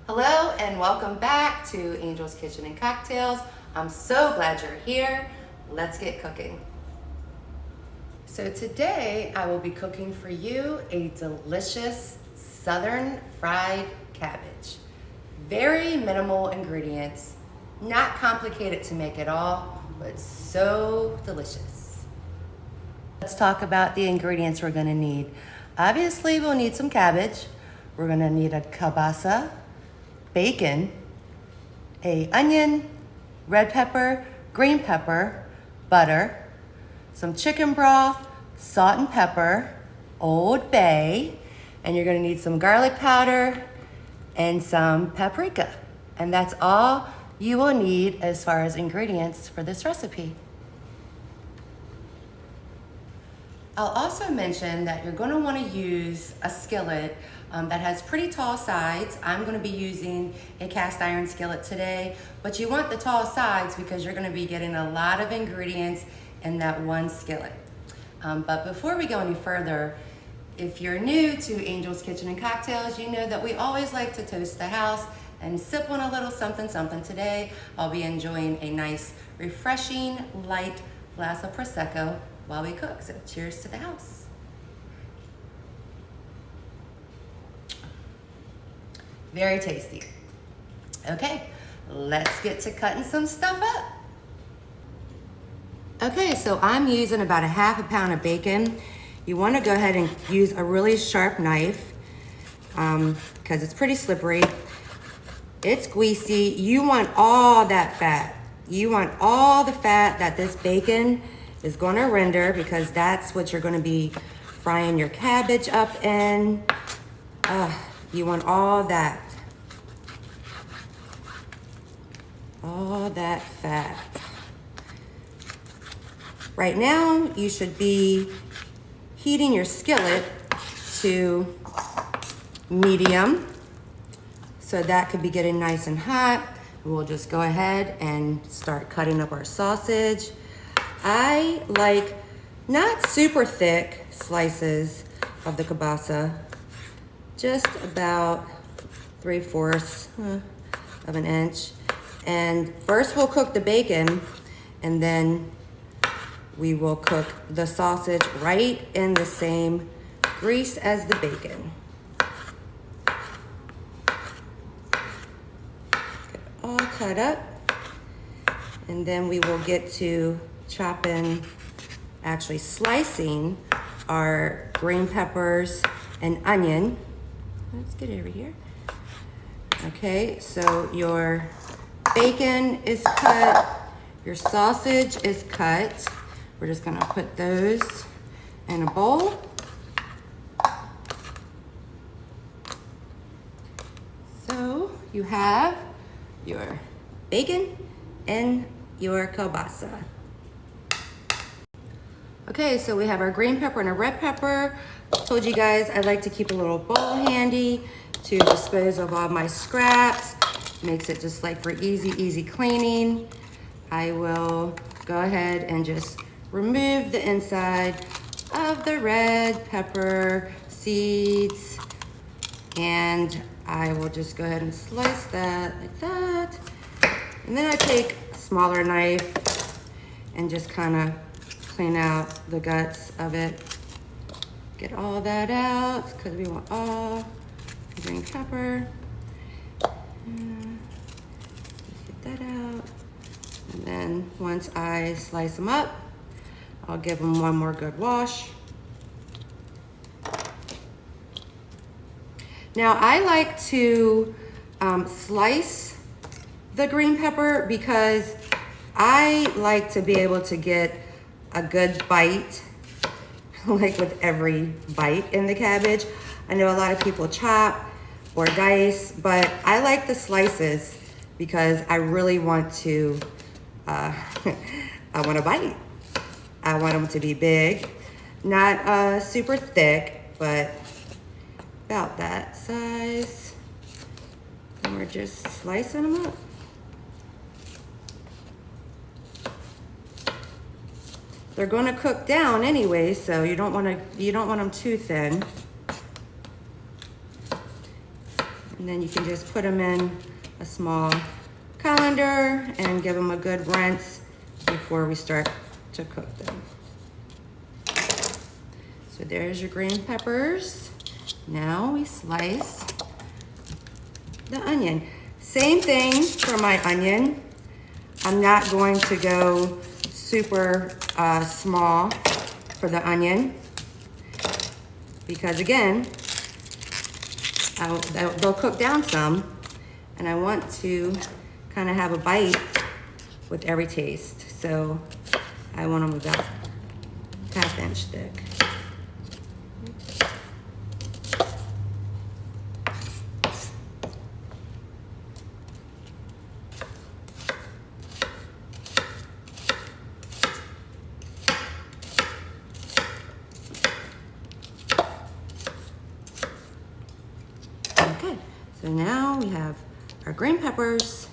Hello and welcome back to Angel's Kitchen and Cocktails. I'm so glad you're here. Let's get cooking. So today I will be cooking for you a delicious southern fried cabbage. Very minimal ingredients, not complicated to make at all, but so delicious. Let's talk about the ingredients we're gonna need. Obviously we'll need some cabbage. We're gonna need a kielbasa, bacon, an onion, red pepper, green pepper, butter, some chicken broth, salt and pepper, Old Bay, and you're gonna need some garlic powder and some paprika. And that's all you will need as far as ingredients for this recipe. I'll also mention that you're going to want to use a skillet that has pretty tall sides. I'm going to be using a cast iron skillet today, but you want the tall sides because you're going to be getting a lot of ingredients in that one skillet. But before we go any further, if you're new to Angel's Kitchen and Cocktails, you know that we always like to toast the house and sip on a little something something. Today, I'll be enjoying a nice, refreshing, light glass of Prosecco while we cook. So cheers to the house. Very tasty. Okay, let's get to cutting some stuff up. Okay, so I'm using about a half a pound of bacon. You want to go ahead and use a really sharp knife because it's pretty slippery. It's greasy. You want all that fat. You want all the fat that this bacon is going to render because that's what you're going to be frying your cabbage up in. You want all that. All that fat. Right now, you should be heating your skillet to medium. So that could be getting nice and hot. We'll just go ahead and start cutting up our sausage. I like not super thick slices of the kielbasa, just about 3/4 of an inch. And first we'll cook the bacon and then we will cook the sausage right in the same grease as the bacon. Get it all cut up. And then we will get to actually slicing our green peppers and onion. Let's get it over here. Okay, so your bacon is cut, your sausage is cut. We're just gonna put those in a bowl. So you have your bacon and your kielbasa. Okay, so we have our green pepper and a red pepper. I told you guys I like to keep a little bowl handy to dispose of all my scraps. Makes it just like for easy cleaning. I will go ahead and just remove the inside of the red pepper seeds. And I will just go ahead and slice that like that. And then I take a smaller knife and just kind of clean out the guts of it. Get all that out because we want all the green pepper. Get that out. And then once I slice them up, I'll give them one more good wash. Now I like to slice the green pepper because I like to be able to get a good bite, like with every bite in the cabbage. I know a lot of people chop or dice, but I like the slices because I really want to, I want to bite. I want them to be big, not super thick, but about that size. And we're just slicing them up. They're going to cook down anyway, so you don't want them too thin. And And then you can just put them in a small colander and give them a good rinse before we start to cook them. So there's your green peppers. Now we slice the onion. Same thing for my onion. I'm not going to go super small for the onion because again, they'll cook down some and I want to kind of have a bite with every taste. So I want them about 1/2 inch thick. Okay, so now we have our green peppers,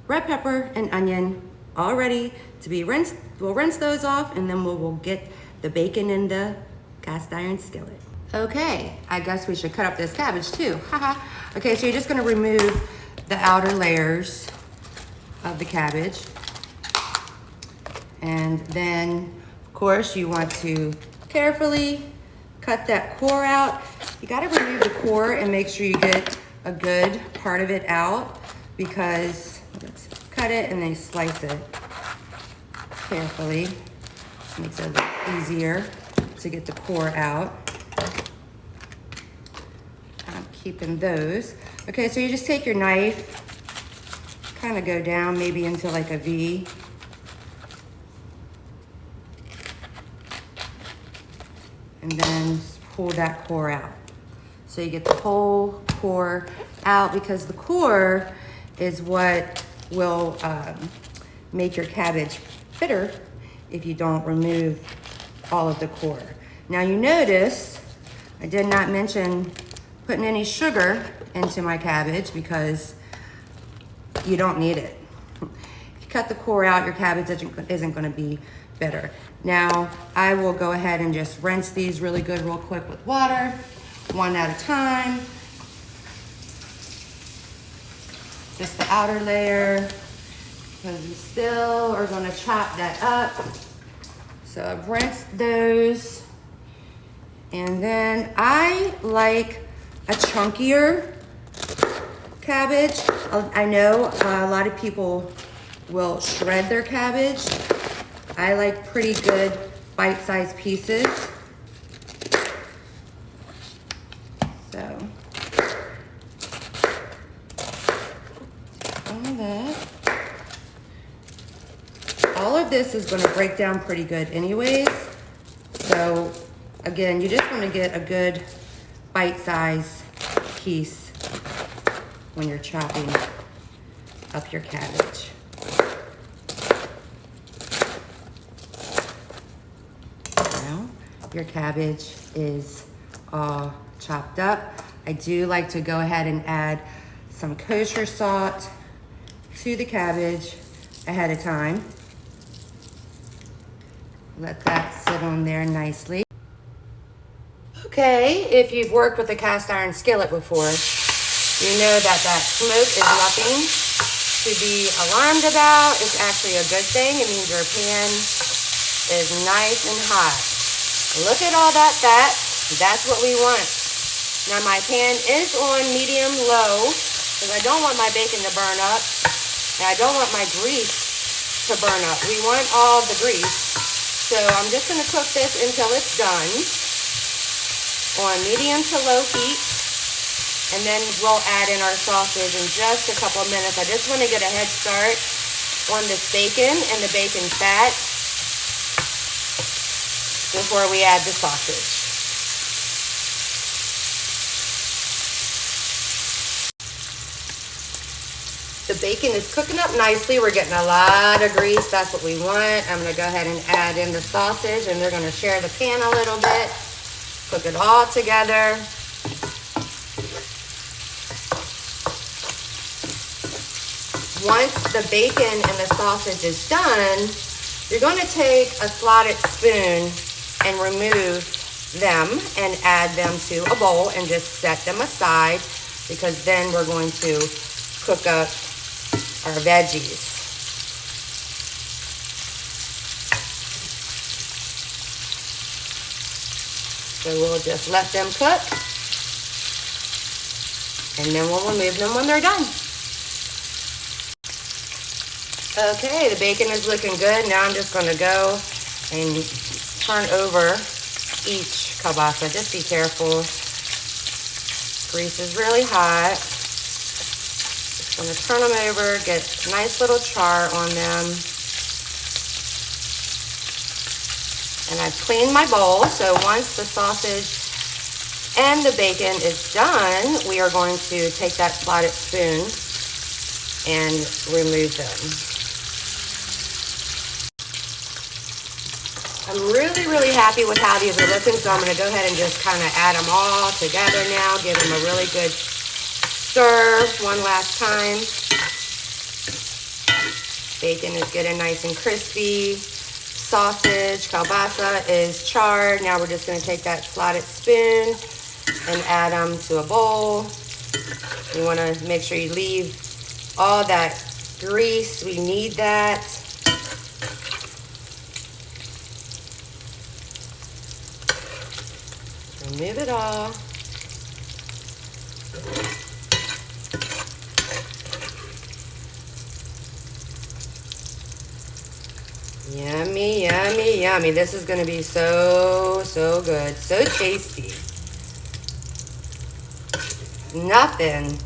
red pepper, and onion all ready to be rinsed. We'll rinse those off and then we'll get the bacon in the cast iron skillet. Okay, I guess we should cut up this cabbage too. Haha. Okay, so you're just gonna remove the outer layers of the cabbage. And then, of course, you want to carefully cut that core out. You gotta remove the core and make sure you get a good part of it out because let's cut it and then slice it carefully. This makes it a little easier to get the core out. I'm keeping those. Okay, so you just take your knife, kind of go down maybe into like a V. And then just pull that core out. So you get the whole core out because the core is what will make your cabbage bitter if you don't remove all of the core. Now you notice I did not mention putting any sugar into my cabbage because you don't need it. If you cut the core out, your cabbage isn't gonna be bitter. Now I will go ahead and just rinse these really good real quick with water, one at a time. Just the outer layer, because we still are gonna chop that up. So I've rinsed those. And then I like a chunkier cabbage. I know a lot of people will shred their cabbage. I like pretty good bite-sized pieces. So, all of this is going to break down pretty good anyways. So again, you just want to get a good bite-sized piece when you're chopping up your cabbage. Now your cabbage is all chopped up. I do like to go ahead and add some kosher salt to the cabbage ahead of time. Let that sit on there nicely. Okay, if you've worked with a cast iron skillet before, you know that smoke is nothing to be alarmed about. It's actually a good thing. It means your pan is nice and hot. Look at all that fat. That's what we want. Now my pan is on medium low because I don't want my bacon to burn up. And I don't want my grease to burn up. We want all the grease. So I'm just gonna cook this until it's done on medium to low heat. And then we'll add in our sausage in just a couple of minutes. I just wanna get a head start on this bacon and the bacon fat before we add the sausage. The bacon is cooking up nicely. We're getting a lot of grease. That's what we want. I'm gonna go ahead and add in the sausage and they're gonna share the pan a little bit. Cook it all together. Once the bacon and the sausage is done, you're gonna take a slotted spoon and remove them and add them to a bowl and just set them aside. because then we're going to cook up our veggies. So we'll just let them cook, and then we'll remove them when they're done. Okay, the bacon is looking good. Now I'm just gonna go and turn over each kielbasa. Just be careful. Grease is really hot. Just gonna turn them over, get a nice little char on them. And I've cleaned my bowl, so once the sausage and the bacon is done, we are going to take that slotted spoon and remove them. I'm really happy with how these are looking, so I'm going to go ahead and just kind of add them all together now, give them a really good stir one last time. Bacon is getting nice and crispy. Sausage, kielbasa is charred. Now we're just going to take that slotted spoon and add them to a bowl. You want to make sure you leave all that grease. We need that. Remove it all. Yummy, yummy, yummy. This is going to be so good. So tasty. Nothing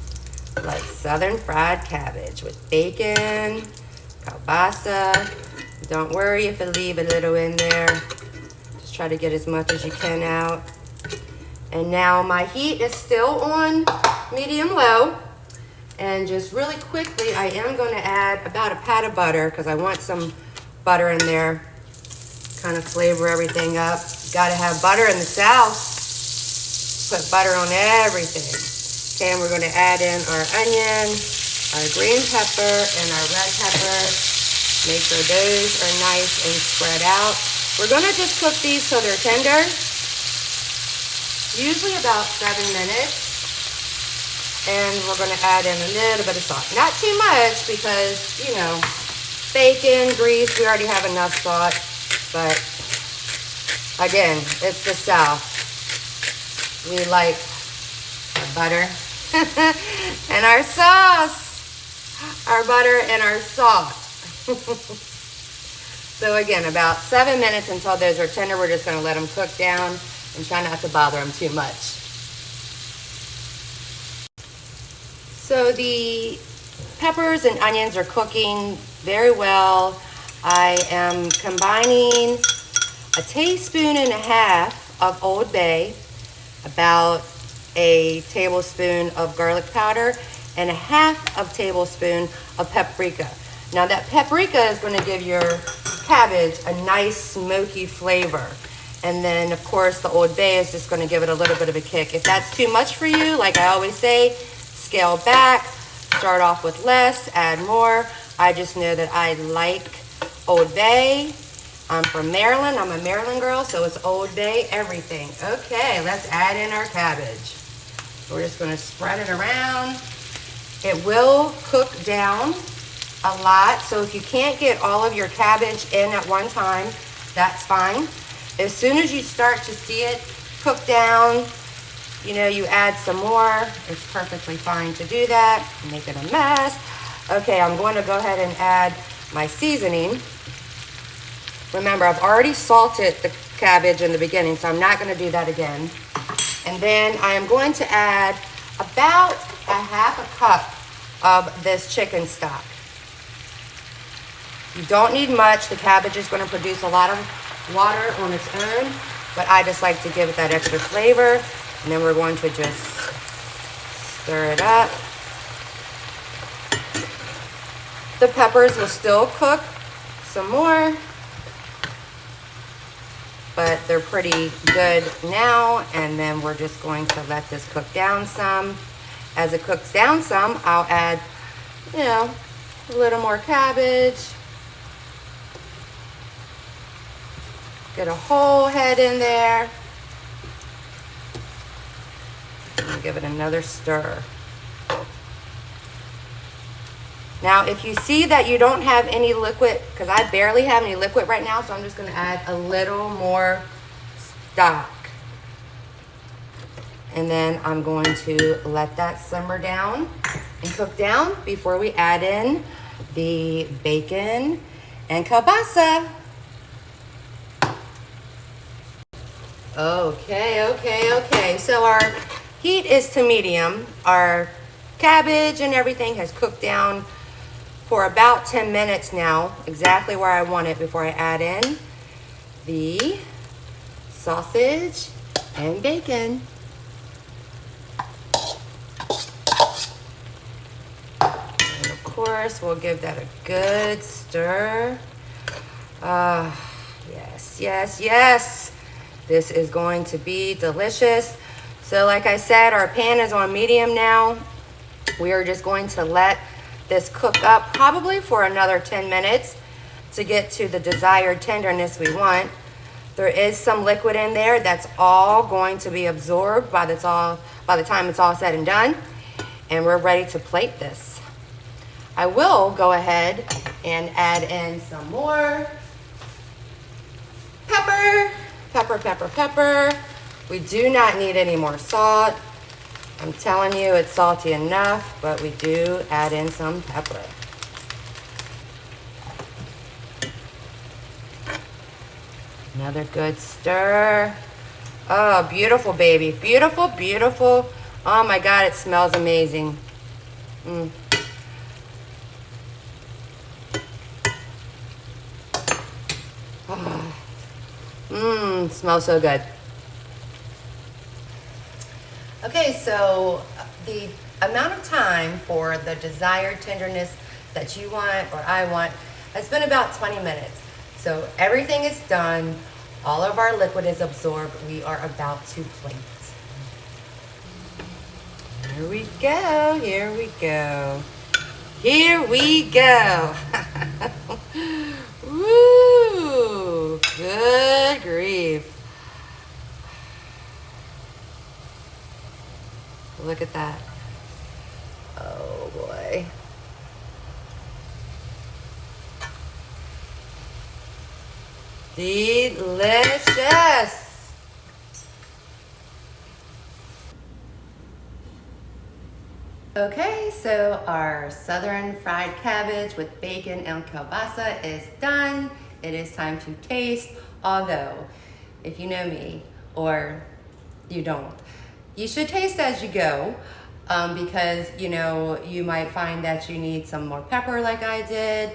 like southern fried cabbage with bacon, kielbasa. Don't worry if I leave a little in there. Just try to get as much as you can out. And now my heat is still on medium-low. And just really quickly, I am going to add about a pat of butter because I want some butter in there. Kind of flavor everything up. Got to have butter in the South. Put butter on everything. Okay, and we're going to add in our onion, our green pepper, and our red pepper. Make sure those are nice and spread out. We're going to just cook these so they're tender. Usually about 7 minutes. And we're going to add in a little bit of salt. Not too much because, you know, bacon, grease, we already have enough salt. But again, it's the South. We like our butter and our sauce. Our butter and our salt. So again, about 7 minutes until those are tender. We're just going to let them cook down and try not to bother them too much. So the peppers and onions are cooking very well. I am combining 1.5 tablespoons of Old Bay, about a tablespoon of garlic powder, and 1/2 tablespoon of paprika. Now that paprika is going to give your cabbage a nice smoky flavor. And then, of course, the Old Bay is just going to give it a little bit of a kick. If that's too much for you, like I always say, scale back, start off with less, add more. I just know that I like Old Bay. I'm from Maryland. I'm a Maryland girl, so it's Old Bay everything. Okay, let's add in our cabbage. We're just going to spread it around. It will cook down a lot, so if you can't get all of your cabbage in at one time, that's fine. As soon as you start to see it cook down, you know, you add some more. It's perfectly fine to do that. Make it a mess. Okay, I'm going to go ahead and add my seasoning. Remember, I've already salted the cabbage in the beginning, so I'm not going to do that again. And then I am going to add about 1/2 cup of this chicken stock. You don't need much. The cabbage is going to produce a lot of water on its own, but I just like to give it that extra flavor. And then we're going to just stir it up. The peppers will still cook some more, but they're pretty good now. And then we're just going to let this cook down some. As it cooks down some, I'll add, you know, a little more cabbage. Get a whole head in there. And give it another stir. Now, if you see that you don't have any liquid, because I barely have any liquid right now, so I'm just going to add a little more stock. And then I'm going to let that simmer down and cook down before we add in the bacon and kielbasa. Okay. So our heat is to medium. Our cabbage and everything has cooked down for about 10 minutes now, exactly where I want it, before I add in the sausage and bacon. And of course, we'll give that a good stir. Yes. This is going to be delicious. So like I said, our pan is on medium now. We are just going to let this cook up probably for another 10 minutes to get to the desired tenderness we want. There is some liquid in there that's all going to be absorbed by the time it's all said and done. And we're ready to plate this. I will go ahead and add in some more pepper. We do not need any more salt. I'm telling you, it's salty enough, but we do add in some pepper. Another good stir. Oh, beautiful, baby. Beautiful. Oh my God, it smells amazing. Smells so good. Okay, so the amount of time for the desired tenderness that you want or I want has been about 20 minutes. So everything is done. All of our liquid is absorbed. We are about to plate. Here we go. Woo! Good grief. Look at that. Oh boy. Delicious. Okay, so our southern fried cabbage with bacon and kielbasa is done. It is time to taste, although if you know me or you don't, you should taste as you go, because you might find that you need some more pepper like I did,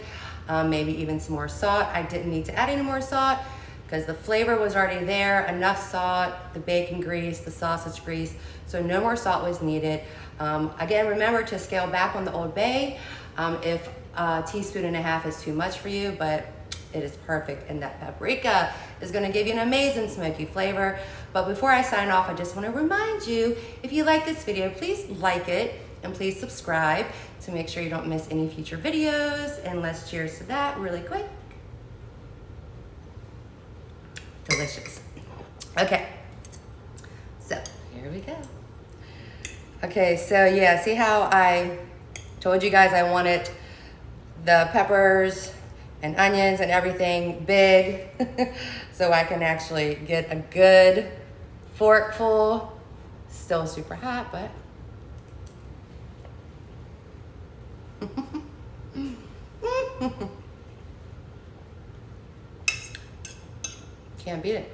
maybe even some more salt. I didn't need to add any more salt because the flavor was already there, enough salt, the bacon grease, the sausage grease, so no more salt was needed. Again, remember to scale back on the Old Bay if a teaspoon and a half is too much for you, but it is perfect, and that paprika is gonna give you an amazing smoky flavor. But before I sign off, I just wanna remind you, if you like this video, please like it and please subscribe to make sure you don't miss any future videos. And let's cheers to that really quick. Delicious. Okay, so here we go. Okay, so yeah, see how I told you guys I wanted the peppers and onions and everything big so I can actually get a good forkful. Still super hot, but can't beat it.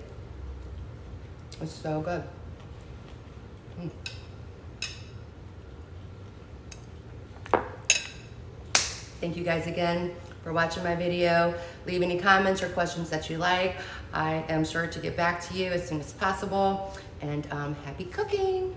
It's so good. Thank you guys again for watching my video. Leave any comments or questions that you like. I am sure to get back to you as soon as possible. And happy cooking.